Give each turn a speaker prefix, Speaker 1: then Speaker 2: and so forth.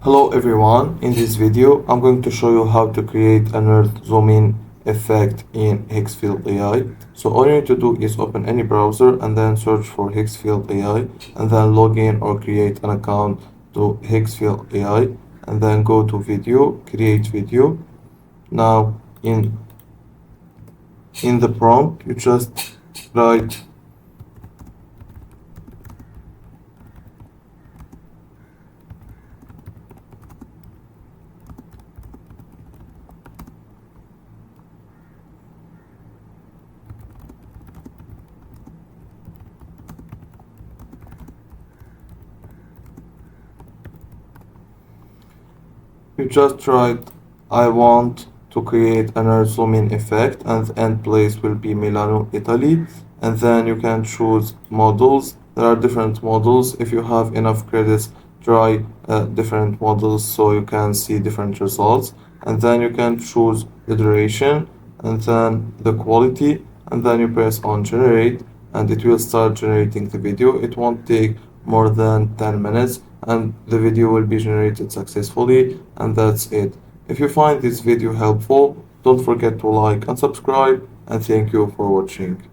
Speaker 1: Hello everyone, in this video I'm going to show you how to create an Earth zoom in effect in Higgsfield AI. So all you need to do is open any browser and then search for Higgsfield AI and then log in or create an account to Higgsfield AI and then go to video, create video. Now in the prompt you just write You just write, I want to create an zoom in effect, and the end place will be Milano, Italy. And then you can choose models. There are different models. If you have enough credits, try different models so you can see different results. And then you can choose the duration and then the quality. And then you press on generate and it will start generating the video. It won't take more than 10 minutes and the video will be generated successfully, and that's it. If you find this video helpful, don't forget to like and subscribe, and thank you for watching.